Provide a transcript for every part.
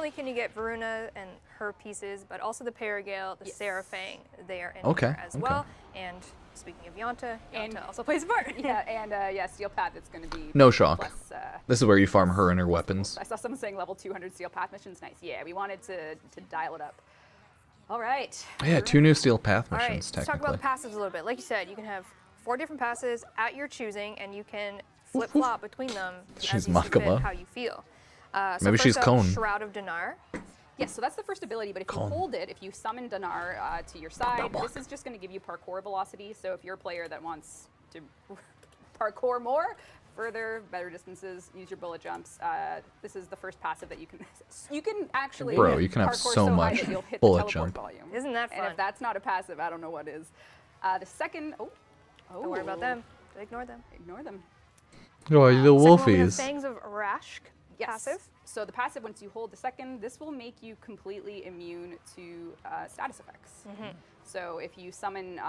only can you get Voruna and her pieces, but also the Paragale, the Seraphang, they are in Okay, here as okay. well. And speaking of Yonta also plays a part. Yeah, Steel Path, it's going to be No shock. plus, This is where you farm her and her weapons. I saw someone saying level 200 Steel Path missions. Nice. Yeah, we wanted to dial it up. All right. Yeah, 2 new Steel Path All right, missions, let's talk technically. about the passives a little bit. Like you said, you can have 4 different passes at your choosing, and you can flip-flop between them She's as you see fit, Makaba. how you feel. So Maybe first she's up, Cone. Shroud of Dinar. Yes, so that's the first ability, but if you hold it, if you summon Dinar to your side, this is just going to give you parkour velocity. So if you're a player that wants to parkour more, further, better distances, use your bullet jumps, this is the first passive that you can actually Bro, you can have parkour so high much that you'll hit bullet the jump. teleport volume. Isn't that fun? And if that's not a passive, I don't know what is. The second, Don't worry about them. Ignore them. Ignore them. Oh, you little Second one, we have wolfies. Fangs of Raksh passive. So the passive, once you hold the second, this will make you completely immune to status effects. So if you summon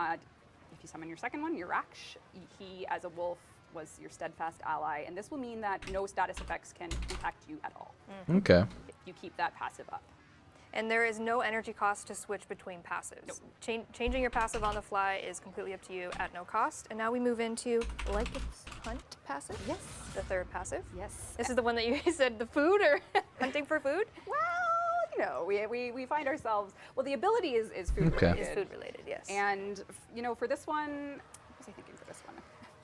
your second one, your Raksh, he as a wolf was your steadfast ally, and this will mean that no status effects can impact you at all. Okay. If you keep that passive up. And there is no energy cost to switch between passives. Nope. Changing your passive on the fly is completely up to you at no cost. And now we move into Lycan's Hunt passive. Yes. The third passive. Yes. This is the one that you said the food or hunting for food? Well, we find ourselves, well, the ability is food Okay. related. Is food related, yes. And, for this one, what was I thinking for this one?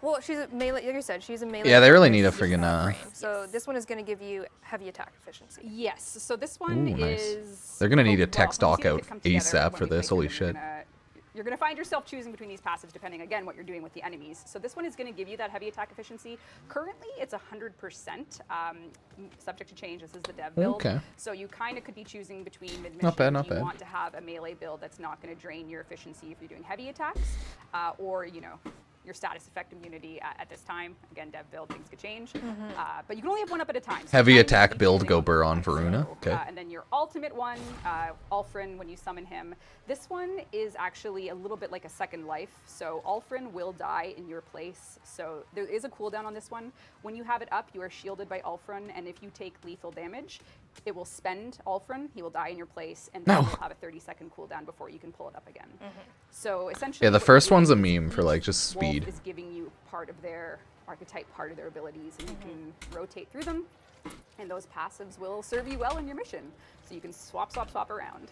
Well, she's a melee, like you said, she's a melee. Yeah, they really need a fighter with friggin' Warframe. So this one is going to give you heavy attack efficiency. Yes, so this one Ooh, nice. is... They're gonna need a well, tech once stock you see the out kit come together, ASAP when for we this, play holy together, shit. You're going to find yourself choosing between these passives depending, again, what you're doing with the enemies. So this one is going to give you that heavy attack efficiency. Currently, it's 100%, subject to change. This is the dev build. Okay. So you kind of could be choosing between mid-mission. Not bad, not if you bad. want to have a melee build that's not going to drain your efficiency if you're doing heavy attacks, or, your status effect immunity at this time. Again, dev build, things could change. But you can only have one up at a time. So Heavy you kind of attack need to build, be go choosing. burr on Voruna. So, Okay. and then your ultimate one, Ulfrin, when you summon him. This one is actually a little bit like a second life. So Ulfrin will die in your place. So there is a cooldown on this one. When you have it up, you are shielded by Ulfrin, and if you take lethal damage, it will spend Ulfrin. He will die in your place, and then you'll have a 30-second cooldown before you can pull it up again. So essentially, Yeah, the what you're first one's a doing is meme for, like, just Wolf speed. is giving you part of their archetype, part of their abilities, and you can rotate through them. And those passives will serve you well in your mission. So you can swap around.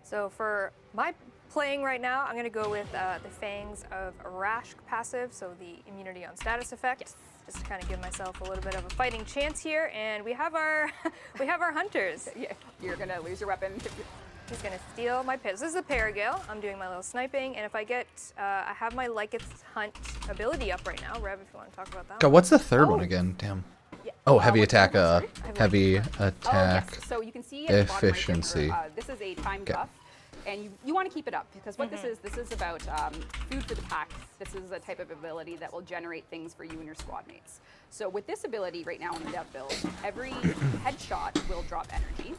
So for my playing right now, I'm going to go with the Fangs of Raksh passive, so the immunity on status effect. Just to kind of give myself a little bit of a fighting chance here, and we have our hunters. Yeah, you're gonna lose your weapon. He's gonna steal my pit. This is the Paragale. I'm doing my little sniping, and if I get, I have my Lycan's Hunt ability up right now. Rev, if you want to talk about that. God, what's the third one again? Damn. Yeah. Oh, heavy what's the attack. other one, sorry? Heavy Oh, attack. yes. So you can see at the bottom right efficiency. there, this is a timed buff, and you want to keep it up because what this is about food for the pack. This is a type of ability that will generate things for you and your squad mates. So with this ability right now in the dev build, every headshot will drop energy,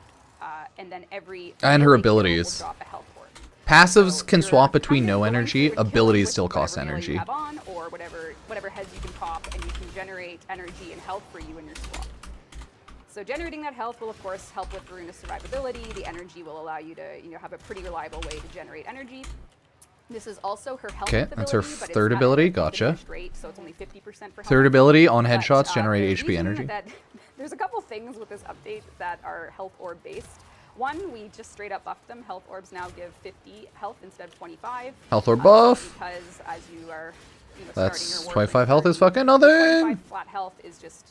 and then every And her melee kill abilities. will drop a health orb. Passives So can you're swap between kind of no going energy. through and killing Abilities with still cost whatever melee energy. you have on, or whatever heads you can pop, and you can generate energy and health for you and your squad. So generating that health will, of course, help with Voruna's survivability. The energy will allow you to have a pretty reliable way to generate energy. This is also her health Okay, ability, that's her but it's third not ability, at a gotcha. diminished rate, so it's only 50% for Third health. ability on But, headshots generate the HP reason energy. that there's a couple things with this update that are health orb based. One, we just straight up buffed them. Health orbs now give 50 health instead of 25. Health orb buff. Because as you are, That's starting your 25 Warframe health is journey, fucking nothing. 25 flat health is just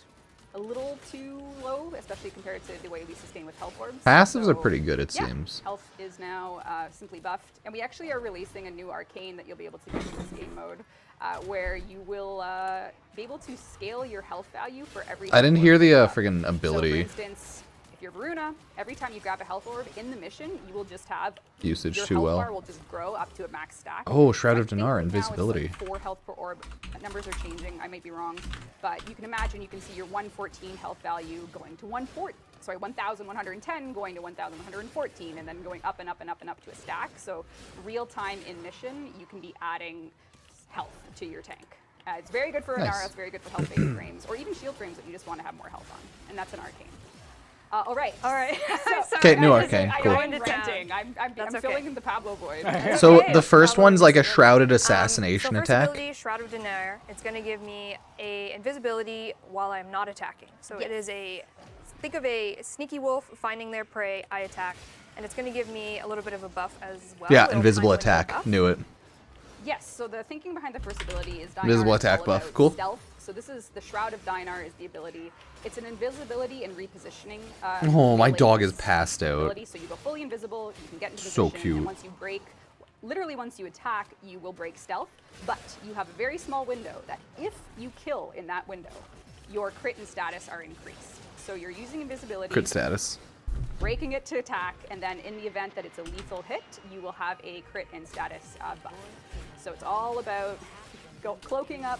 a little too low, especially compared to the way we sustain with health orbs. Passives So, are pretty good, it yeah, seems. Health is now simply buffed, and we actually are releasing a new arcane that you'll be able to get in this game mode, where you will be able to scale your health value for every. I didn't health hear orb the you grab. friggin' So, ability for instance, if you're Voruna, every time you grab a health orb in the mission, you will just have usage your too health well. bar will just grow up to a max stack. Oh, Shroud So I of think Dinar, right now it's invisibility. like 4 health per orb. Numbers are changing. I might be wrong, but you can imagine you can see your 114 health value going to 1,110 going to 1,114, and then going up and up and up and up to a stack. So real time in mission, you can be adding health to your tank. It's very good for Nice. Inara, it's very good for health-based frames, or even shield frames that you just want to have more health on, and that's an arcane. All right. All right. So, Sorry. Okay, new I arcane, I'm cool. going to town. ranting. I'm That's okay. filling in the Pablo void. So Okay, the first Pablo one's like a invisibility. shrouded assassination so first attack. ability, Shroud of Dinar. It's going to give me a invisibility while I'm not attacking. So it is a, think of a sneaky wolf finding their prey, I attack, and it's going to give me a little bit of a buff as well. Yeah, It'll invisible find when you're attack. buff. Knew it. Yes, so the thinking behind the first ability is Dinar Invisible is attack all buff. about Cool. Stealth. So this is the Shroud of Dinar is the ability. It's an invisibility and repositioning. Oh, my melee dog is passed out. ability. So you go fully invisible, you can get into So position, cute. and once you break, literally once you attack, you will break stealth. But you have a very small window that if you kill in that window, your crit and status are increased. So you're using invisibility. Crit status. Breaking it to attack, and then in the event that it's a lethal hit, you will have a crit and status buff. So it's all about cloaking up,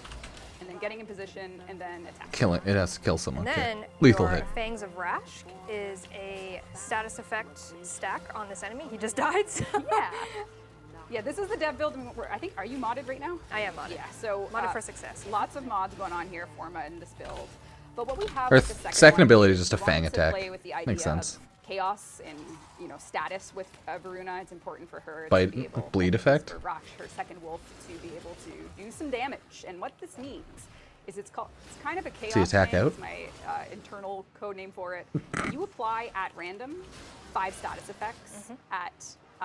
and then getting in position, and then attacking. Killing. It has to kill someone. And Okay. then Lethal your hit. Fangs of Raksh is a status effect stack on this enemy. He just died. So. Yeah. Yeah, this is the dev build. I think, are you modded right now? I am modded. Yeah, so Modded for success. Lots of mods going on here, Forma, in this build. But what we have Our with the second one ability is just a we want fang to attack. Play with the Makes idea sense. of chaos and status with Voruna. It's important for her Bite- to be able, bleed effect? for Raksh, her second wolf, to be able to do some damage. And what this means is it's kind of a chaos. So you attack fang. out? It's my internal code name for it. You apply at random 5 status effects at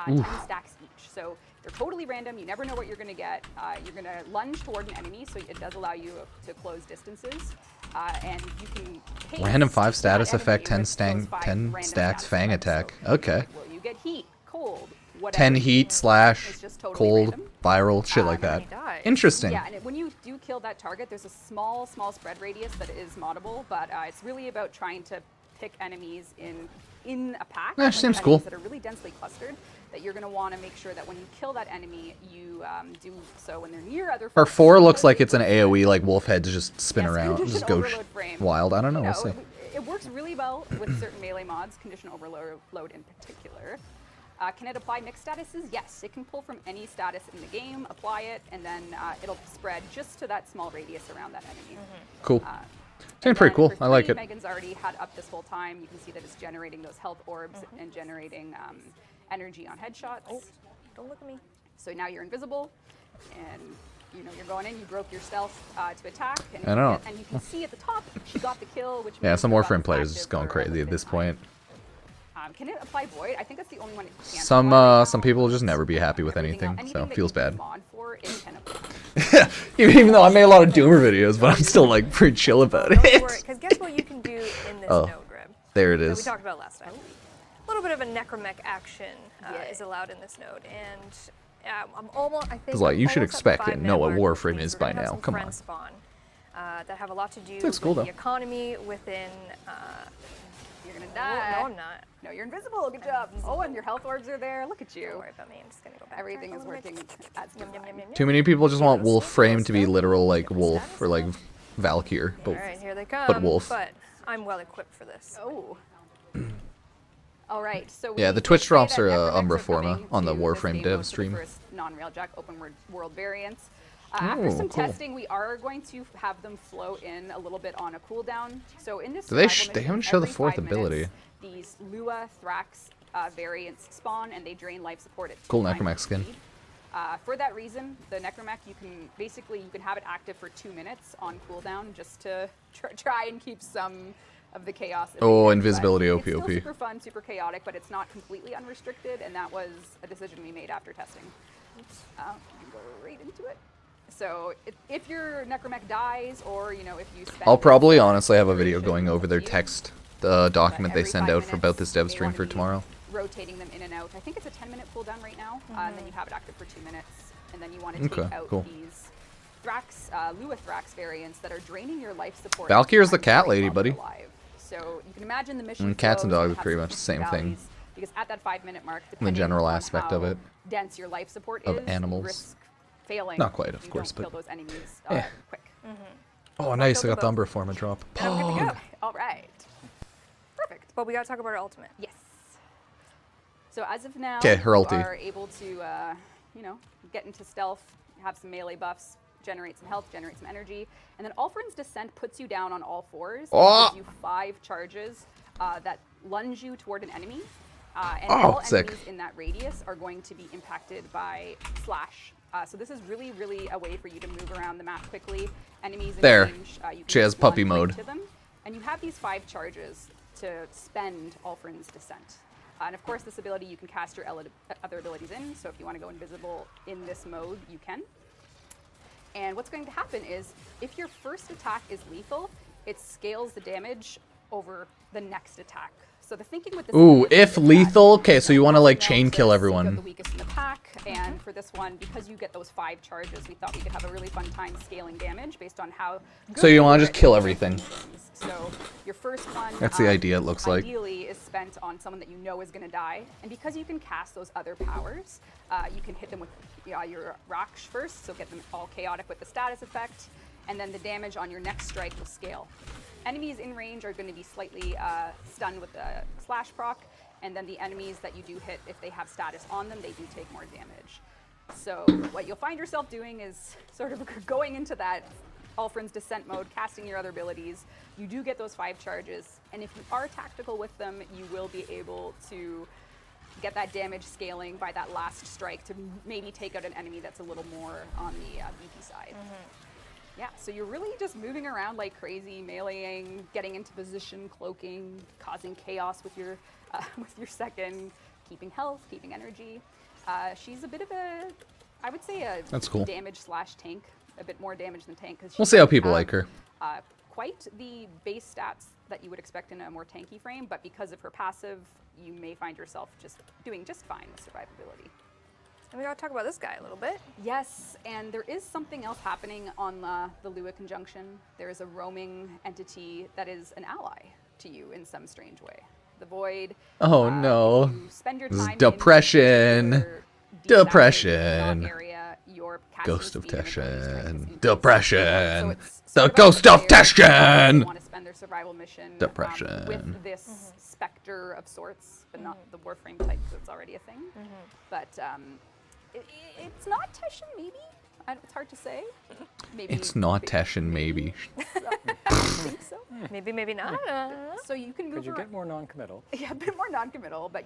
10 stacks each. So they're totally random. You never know what you're going to get. You're going to lunge toward an enemy, so it does allow you to close distances. And you can haste Random 5 that status enemy effect, 10 with those 5 10 random stacks status fang effects. attack. So, Okay. will you get heat, cold, whatever. 10 heat slash It's just totally cold, random. viral, shit like that. he died. Interesting. Yeah, and when you do kill that target, there's a small spread radius that is moddable, but it's really about trying to pick enemies in a pack. Yeah, like seems enemies cool. That are really densely clustered. That you're going to want to make sure that when you kill that enemy, you do so when they're near other. Our folks. 4 looks like it's an AoE, like wolf heads just spin Yes, around, condition just go overload frame. wild. I don't know. You We'll see. It works really well with certain melee mods, condition overload in particular. Can it apply mixed statuses? Yes, it can pull from any status in the game, apply it, and then it'll spread just to that small radius around that enemy. Cool. And Seems pretty then cool. for I like 3, it. Megan's already had up this whole time. You can see that it's generating those health orbs and generating energy on headshots. Oh, don't look at me. So now you're invisible, and you're going in. You broke your stealth to attack, and, I know. and you can see at the top she got the kill, which Yeah, means some the Warframe buff is players active just going for a crazy at limited this time. point. Can it apply void? I think that's the only one it can't. Some apply. some people will just never be happy with Everything anything, else- so that feels you can bad. mod for, it can apply. Even though I made a lot of Doomer videos, but I'm still like pretty chill about Don't it. worry, because guess what you can do in this Oh, node, Rib? There it That we is. talked about last time. A little bit of a Necramech action Yeah. is allowed in this node, and I'm almost. I think. It's like, I'm you should almost at the expect it and 5-minute know what mark, Warframe which is means by we're gonna have now. some Come friend on. Spawn, that have a lot to do looks with cool, the though. economy within. You're gonna No, die. I'm not. No, you're invisible. Good job. Oh, and your health orbs are there. Look at Don't you. worry about me. I'm just gonna go back. Everything is working as Yum, yum, yum, designed. yum, yum. Too many people just want Little Wolframe snow, to be snow, literal like different wolf status or like level. Valkyr, All but right, here they come. wolf. But I'm well equipped for this. Oh. All right, so Yeah, we the Twitch say drops that are, Necramechs Umbra are Forma coming on the to Warframe this dev game stream. for the first non-railjack open world variants. After some cool. testing, we are going to have them flow in a little bit on a cooldown. So in this Do they survival they mission, haven't shown the every 4th 5 ability. minutes, these Lua Thrax variants spawn, and they drain life support at 2 Cool times Necramech skin. speed. For that reason, the Necramech, you can have it active for 2 minutes on cooldown just to try and keep some of the chaos. Oh, abated. invisibility, But OP, It's OP. still super fun, super chaotic, but it's not completely unrestricted, and that was a decision we made after testing. You can go right into it. So if your Necramech dies, or if you spend, I'll probably this honestly have a video duration, going over their it's up to you. text document they Every send 5 out for about this dev minutes, you may stream wanna for be tomorrow. Rotating them in and out. I think it's a 10-minute cooldown right now, and then you have it active for 2 minutes, and then you want to take Okay, out cool. these Thrax, Lua Thrax variants that are draining your life support. Valkyr's the every cat time lady, you're buddy. alive. So you can imagine the mission. Cats and flows, dogs you are have pretty some much the same peaks and thing. valleys, because at that 5-minute mark, The depending general on aspect how of it. dense your life support Of is, animals. you risk failing. Not quite, of if you course, don't kill but- those enemies Yeah. quick. Oh, nice! I killed got the them Umbra Forma drop. And I'm good to go. All right. Perfect. But we gotta talk about our ultimate. Yes. So as of now, 'Kay, her you ulti. are able to, get into stealth, have some melee buffs, generate some health, generate some energy, and then Ulfrin's Descent puts you down on all fours. Oh! And gives you 5 charges that lunge you toward an enemy. And Oh, all sick. enemies in that radius are going to be impacted by slash. So this is really, really a way for you to move around the map quickly. Enemies in There. range, you can She has just run puppy right mode. to them. And you have these 5 charges to spend Ulfrin's Descent. And of course, this ability you can cast your other abilities in. So if you want to go invisible in this mode, you can. And what's going to happen is, if your first attack is lethal, it scales the damage over the next attack. So the thinking with this Ooh, ability if is that lethal, okay, so you want to like now chain to kill seek out everyone. the weakest in the pack, and for this one, because you get those 5 charges, we thought we could have a really fun time scaling damage based on how. So you want wanna just kill everything. So your first one. That's the idea, it looks like. Ideally, is spent on someone that you know is going to die, and because you can cast those other powers, you can hit them with your Raksh first, so get them all chaotic with the status effect, and then the damage on your next strike will scale. Enemies in range are going to be slightly stunned with the slash proc, and then the enemies that you do hit, if they have status on them, they do take more damage. So what you'll find yourself doing is sort of going into that Ulfrin's Descent mode, casting your other abilities. You do get those 5 charges, and if you are tactical with them, you will be able to get that damage scaling by that last strike to maybe take out an enemy that's a little more on the beefy side. Yeah, so you're really just moving around like crazy, meleeing, getting into position, cloaking, causing chaos with your second, keeping health, keeping energy. She's a bit of a, I would say a That's cool. damage slash tank, a bit more damage than tank. Cause We'll see how people like her. Quite the base stats that you would expect in a more tanky frame, but because of her passive, you may find yourself just doing just fine with survivability. And we gotta talk about this guy a little bit. Yes, and there is something else happening on the Lua conjunction. There is a roaming entity that is an ally to you in some strange way. The Void. Oh, no. If you spend your This is time in depression. particular Depression. area, your casting Ghost of speed and ability strength is Teshin. increased. Depression. So it's The sort of Ghost a of player Teshin. who want to spend their survival mission Depression. with this specter of sorts, but not the Warframe type, so it's already a thing. But it's not Teshin, maybe? It's hard to say. Maybe It's not Teshin, maybe. I think so. Maybe, maybe not. So you can move Could you around. get more non-committal? Yeah, a bit more non-committal, but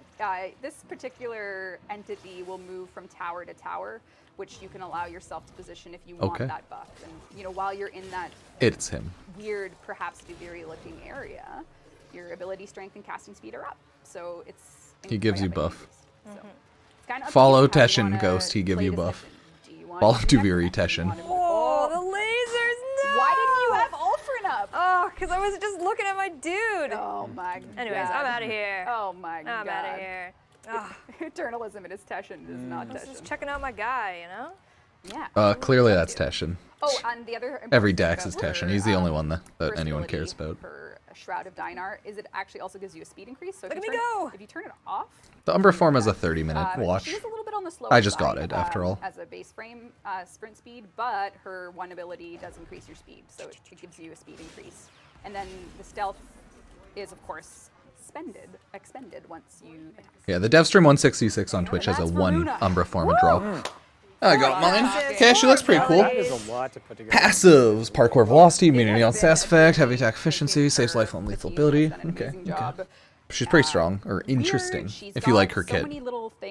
this particular entity will move from tower to tower, which you can allow yourself to position if you want Okay. that buff. And while you're in that It's him. weird, perhaps Duviri-looking area, your ability, strength, and casting speed are up. So it's He gives you incredibly buff. easy. So it's kinda up to Follow you how you Teshin, wanna Ghost, he give play you this buff. mission. Do you want Follow to do Duviri Necramech? Do you Teshin. wanna- Oh, the lasers! No! Why didn't you have Ulfrin up? Oh, because I was just looking at my dude. Oh my god. Anyways, I'm out of here. Oh my god. I'm out of here. Ah, Eternalism and his Teshin is not I was just Teshin. checking out my guy, you know? Yeah. Clearly that's Teshin. Oh, and the other Every important thing Dex is about Teshin. her, He's the only one first that anyone ability, cares about. Her Shroud of Dinar is it actually also gives you a speed increase. So if Look you at me turn go! If you turn it off, The Umbra form has a 30-minute watch. She is a little bit on the slower I just got side, it, after all. as a base frame sprint speed, but her one ability does increase your speed, so it gives you a speed increase. And then the stealth is, of course, expended once you attack. Yeah, the Devstream 166 on Twitch has a That's 1 Voruna. Umbra form a drop. I got mine. Passive. Okay, she looks pretty cool. That is a lot to put together. Passives, parkour velocity, immunity on It has status been a effect, heavy attack big efficiency, saves for life on the lethal team, ability. has done an Okay, amazing okay. job. She's pretty strong, or Weird, interesting, she's if you like got her so kit. many little things